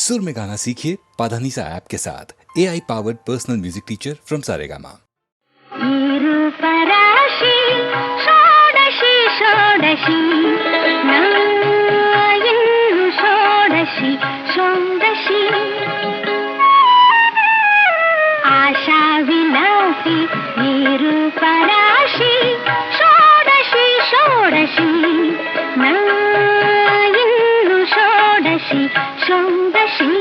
सुर में गाना सीखिए पाधानीसा ऐप के साथ AI powered personal music teacher from Saregama. निरूपराशि षोडशी षोडशी नायिनु षोडशी षोडशी आशा विलासी निरूपराशि षोडशी षोडशी नायिनु षोडशी षोडशी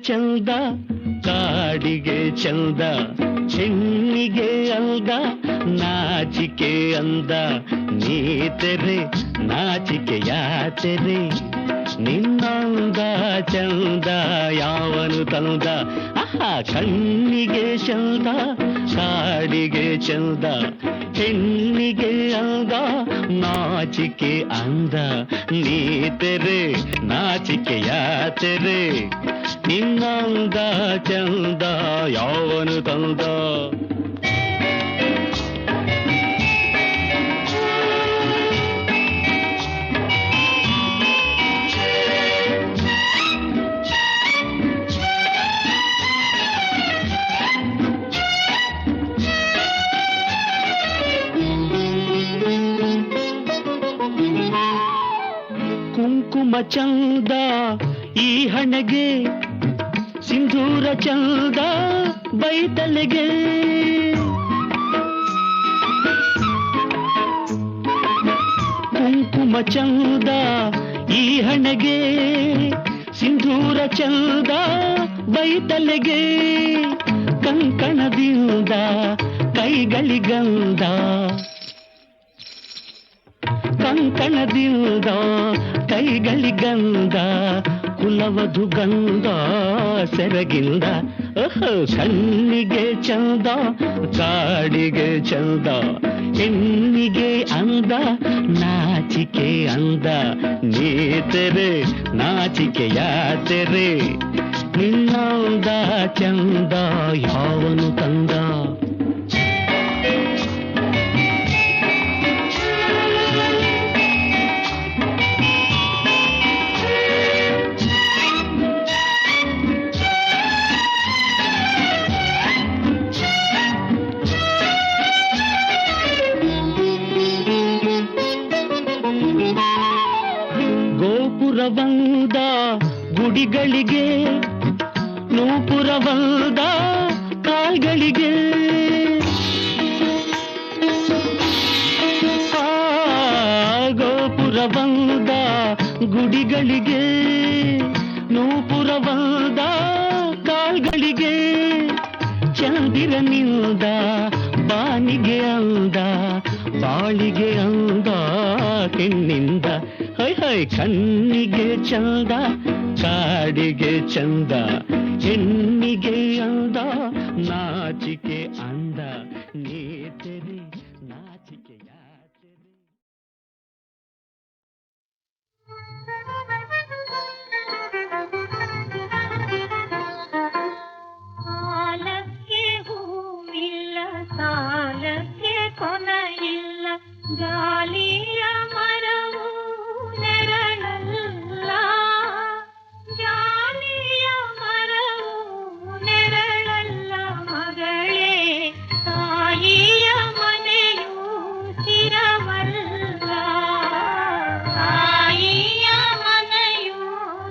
ಚಂದ ಕಾಡಿಗೆ ಚಂದ ಹೆಣ್ಣಿಗೆ ಅಂದ ನಾಚಿಕೆ ಅಂದ ನೀತೆರೆ ನಾಚಿಕೆ ಯಾತೆರೆ ನಿನ್ನಂದ ಚಂದ ಯಾವನು ತಂದ ಆಹಾ ಕಣ್ಣಿಗೆ ಚಂದ ಕಾಡಿಗೆ ಚಂದ ಹೆಣ್ಣಿಗೆ ಅಂದ ನಾಚಿಕೆ ಅಂದ ನೀತೆರೆ ನಾಚಿಕೆ ಯಾತೆರೆ ನಿನ್ನಂದ ಚಂದ ಯಾವನು ತಂದ ಕುಂಕುಮ ಚಂದ ಈ ಹಣೆಗೆ ಸಿಂಧೂರ ಚಂದ ಬೈತಲೆಗೆ ಕುಂಕುಮ ಚಂದ ಈ ಹಣೆಗೆ ಸಿಂಧೂರ ಚಂದ ಬೈತಲೆಗೆ ಕಂಕಣದಿಂದ ಕೈಗಳಿಗಂದ ಕಂಕಣದಿಂದ ಕೈಗಳಿಗಂದ ಕುಲವಧು ಗಂಧ ಸೆರಗಿಂದ ಕಣ್ಣಿಗೆ ಚಂದ ಕಾಡಿಗೆ ಚಂದ ಹೆಣ್ಣಿಗೆ ಅಂದ ನಾಚಿಕೆ ಅಂದ ನೀತೆರೆ ನಾಚಿಕೆ ಯಾತೆರೆ ನಿನ್ನಂದ ಚಂದ ಯಾವನು ತಂದ ಗೋಪುರವಂದ ಗುಡಿಗಳಿಗೆ ನೂಪುರವಂದ ಕಾಲ್ಗಳಿಗೆ ಗೋಪುರವಂದ ಗುಡಿಗಳಿಗೆ ನೂಪುರವಂದ ಕಾಲ್ಗಳಿಗೆ ಚಂದಿರನಿಂದ ಬಾನಿಗೆ ಅಂದ ಬಾಳಿಗೆ ಅಂದ ಹೆಣ್ಣಿಂದ ಹೈ ಹೈ ಕಣ್ಣಿಗೆ ಚಂದ ಕಾಡಿಗೆ ಚಂದ ಹೆಣ್ಣಿಗೆ ಅಂದ ನಾಚಿಕೆ ಅಂದ ನೀತೆರೆ ನಾಚಿಕೆ ಯಾತೆರೆ ಸಾಲಕ್ಕೆ ಹೂವಿಲ್ಲ ಸಾಲಕ್ಕೆ ಕೊನೆಯಿಲ್ಲ ಗಾಳಿಯ ಮರವು ನೆರಳಲ್ಲ ಗಾಳಿಯ ಮರವು ನೆರಳಲ್ಲ ಮಗಳೇ ತಾಯಿಯ ಮನೆಯು ಸ್ಥಿರವಲ್ಲ ತಾಯಿಯ ಮನೆಯು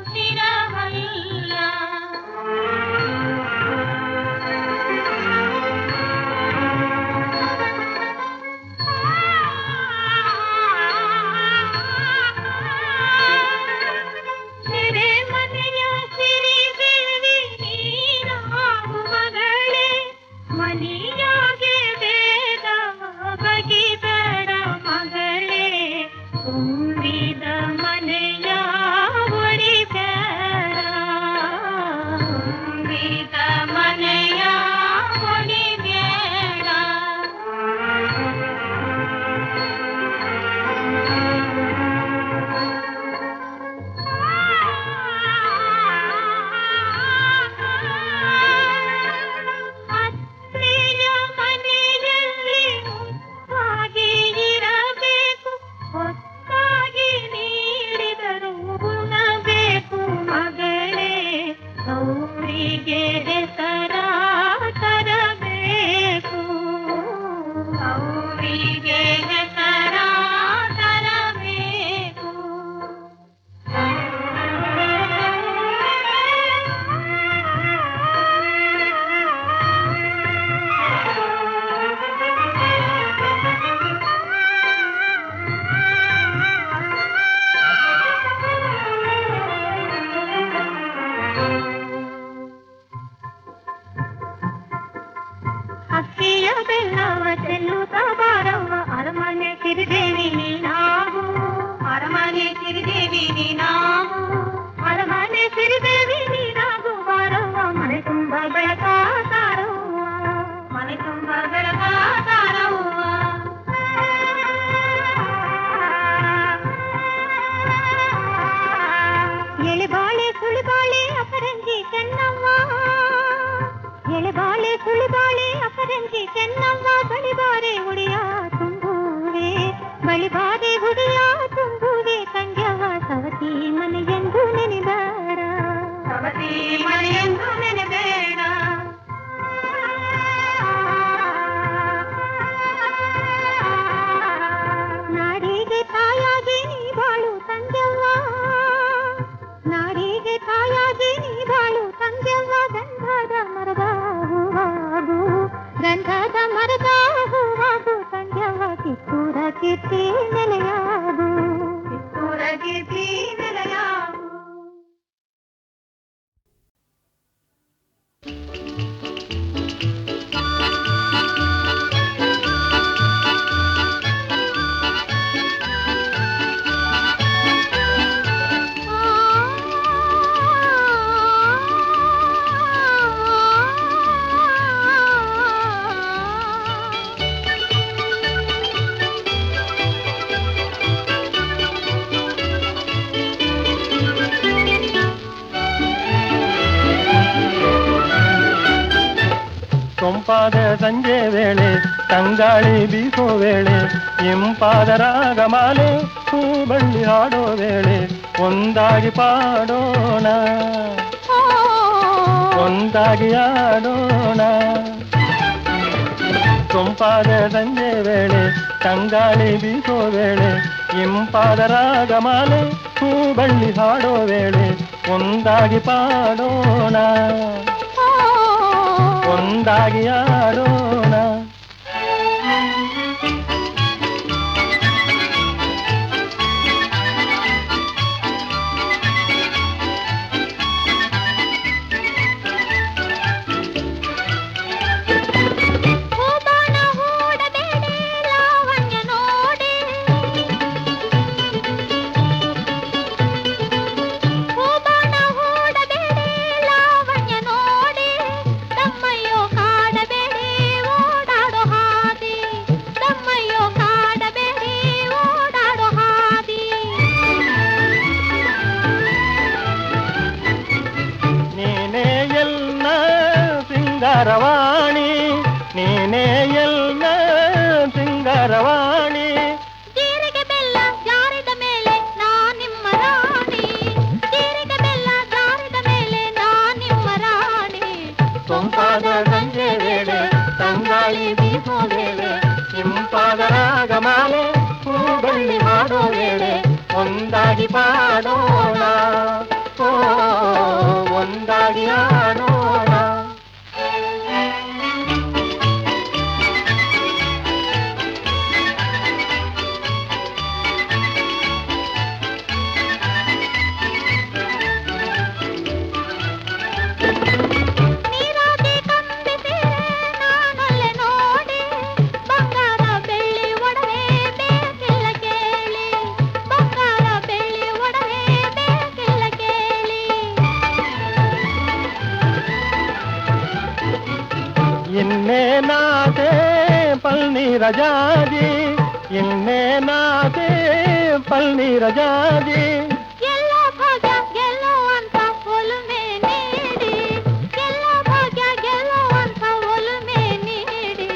ಸ್ಥಿರವಲ್ಲ ಕೀರ್ತಿ ನೆಲೆಯಾಗು ಕಿತ್ತೂರ ಕೀರ್ತಿ ನೆಲೆಯಾಗು. ಸೊಂಪಾದ ಸಂಜೆ ವೇಳೆ ತಂಗಾಳಿ ಬೀಸೋ ವೇಳೆ ಇಂಪಾದ ರಾಗಮಾಲೆ ಹೂಬಳ್ಳಿ ಹಾಡೋ ವೇಳೆ ಒಂದಾಗಿ ಪಾಡೋಣ ಒಂದಾಗಿ ಆಡೋಣ. ಸೊಂಪಾದ ಸಂಜೆ ವೇಳೆ ತಂಗಾಳಿ ಬೀಸೋ ವೇಳೆ ಇಂಪಾದ ರಾಗಮಾಲೆ ಹೂಬಳ್ಳಿ ಹಾಡೋ ವೇಳೆ ಒಂದಾಗಿ ಪಾಡೋಣ ಒಂದಾಗಿ ಆಡೋಣ. ಸಿಂಗಾರವಾಣಿ ನೀನೇ ಎಲ್ಲ ಸಿಂಗಾರವಾಣಿ. ಜೀರಿಗೆ ಬೆಲ್ಲ ಜಾರಿದ ಮೇಲೆ ನಿಮ್ಮ ರಾಣಿ ಜೀರಿಗೆ ಬೆಲ್ಲ ಜಾರಿದ ಮೇಲೆ ನಿಮ್ಮ ರಾಣಿ. ಸೊಂಪಾದ ಸಂಜೆ ವೇಳೆ ತಂಗಾಳಿ ಬೀಸೋ ವೇಳೆ ಇಂಪಾದ ರಾಗಮಾಲೆ ಹೂಬಳ್ಳಿ ಮಾಡೋ ವೇಳೆ ಒಂದಾಗಿ ಪಾಡೋಣ ಒಂದಾಗಿ ಆಡೋಣ. ಇನ್ನೇ ನಾತೆ ಪಲ್ನೀರ ಜಾಜಿ ಇನ್ನೇ ನಾತೆ ಪಲ್ನೀರ ಜಾಜಿ. ಎಲ್ಲ ಭಾಗ್ಯ ಗೆಲ್ಲುವಂತ ಒಲುಮೆ ನೀಡಿ ಎಲ್ಲ ಭಾಗ್ಯ ಗೆಲ್ಲುವಂತ ಒಲುಮೆ ನೀಡಿ.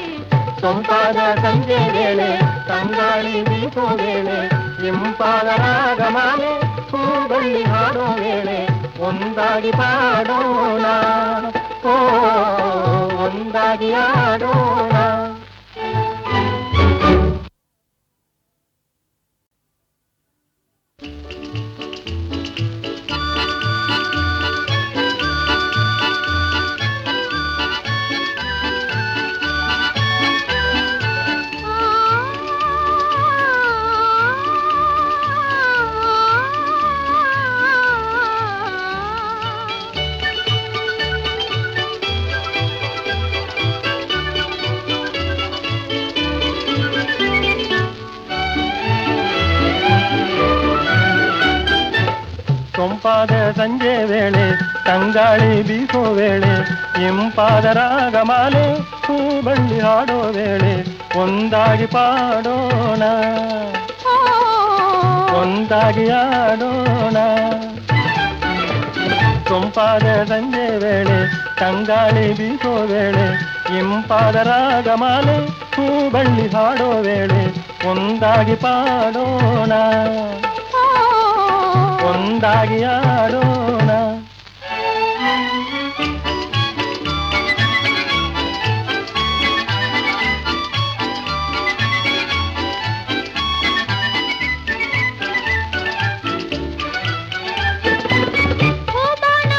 ಸೊಂಪಾದ ಸಂಜೆ ವೇಳೆ ತಂಗಾಳಿ ಬೀಸೋ ವೇಳೆ ಇಂಪಾದ ರಾಗಮಾಲೆ ಹೂಬಳ್ಳಿ ಹಾಡೋ ವೇಳೆ ಒಂದಾಗಿ ಪಾಡೋಣ ಒಂದಾಗಿ ಆಡೋಣ. ಸೊಂಪಾದ ಸಂಜೆ ವೇಳೆ ತಂಗಾಳಿ ಬೀಸೋ ವೇಳೆ ಇಂಪಾದ ರಾಗಮಾಲೆ ಹೂಬಳ್ಳಿ ಹಾಡೋ ವೇಳೆ ಒಂದಾಗಿ ಪಾಡೋಣ ಒಂದಾಗಿ ಆಡೋಣ. ಸೊಂಪಾದ ಸಂಜೆ ವೇಳೆ ತಂಗಾಳಿ ಬೀಸೋ ವೇಳೆ ಇಂಪಾದ ರಾಗಮಾಲೆ ಹೂಬಳ್ಳಿ ಹಾಡೋ ವೇಳೆ ಒಂದಾಗಿ ಪಾಡೋಣ ಒಂದಾಗಿ ಆಡೋಣ. ಹೂಬಾಣ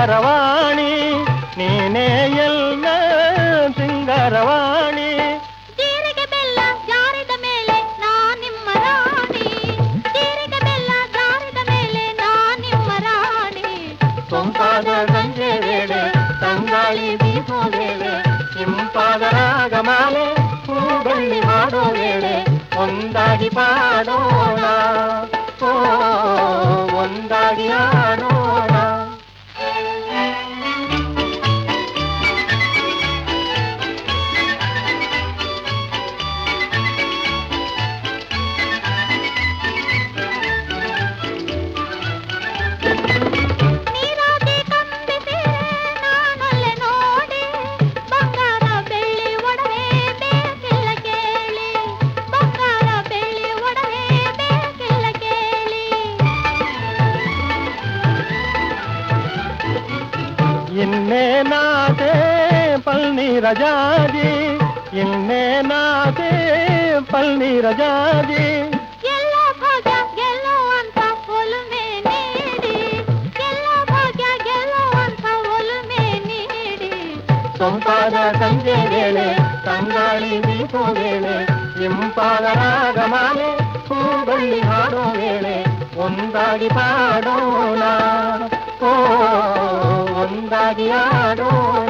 ಶೃಂಗಾರವಾಣಿ ನೀನೇ ಎಲ್ಲ ಸಿಂಗಾರವಾಣಿ ಜೀರಿಗೆ ಬೆಲ್ಲ ಜಾರಿದ ಮೇಲೆ ನಿಮ್ಮ ರಾಣಿ ಜೀರಿಗೆ ಬೆಲ್ಲ ಜಾರಿದ ಮೇಲೆ ನಿಮ್ಮ ರಾಣಿ ಸೊಂಪಾದ ಸಂಜೆ ವೇಳೆ ತಂಗಾಳಿ ಬೀಸೋ ವೇಳೆ ಇಂಪಾದ ರಾಗಮಾಲೆ ಹೂಬಳ್ಳಿ ಮಾಡೋ ವೇಳೆ ಒಂದಾಗಿ ಪಾಡೋಣ ಓ ಒಂದಾಗಿ ಆಡೋಣ ನೀರಾಗಿ ಕಂಬಿಸಿ ನಾನೊಲ್ಲೆ ನೋಡಿ ಬಂಗಾರ ಬೆಳ್ಳಿ ಒಡವೆ ಬೇಕಿಲ್ಲ ಕೇಳಿ ಬಂಗಾರ ಬೆಳ್ಳಿ ಒಡವೆ ಬೇಕಿಲ್ಲ ಕೇಳಿ ಇನ್ನೇನಾದೆ ಪಲ್ನೀರ ಜಾಜಿ ಇನ್ನೇನಾದೆ ಪಲ್ನೀರ ಜಾಜಿ ಎಲ್ಲ ಭಾಗ್ಯ ಗೆಲ್ಲೋ ಅಂತ ಒಲುಮೆ ನೀಡಿ ಎಲ್ಲ ಭಾಗ್ಯ ಗೆಲ್ಲೋ ಅಂತ ಒಲುಮೆ ನೀಡಿ ಸೊಂಪಾದ ಸಂಜೆ ವೇಳೆ ತಂಗಾಳಿ ಬೀಸೋ ವೇಳೆ ಇಂಪಾದ ರಾಗಮಾಲೆ ಹೂಬಳ್ಳಿ ಹಾಡೋ ವೇಳೆ ಒಂದಾಗಿ ಪಾಡೋಣ ಓ ಒಂದಾಗಿ ಆಡೋಣ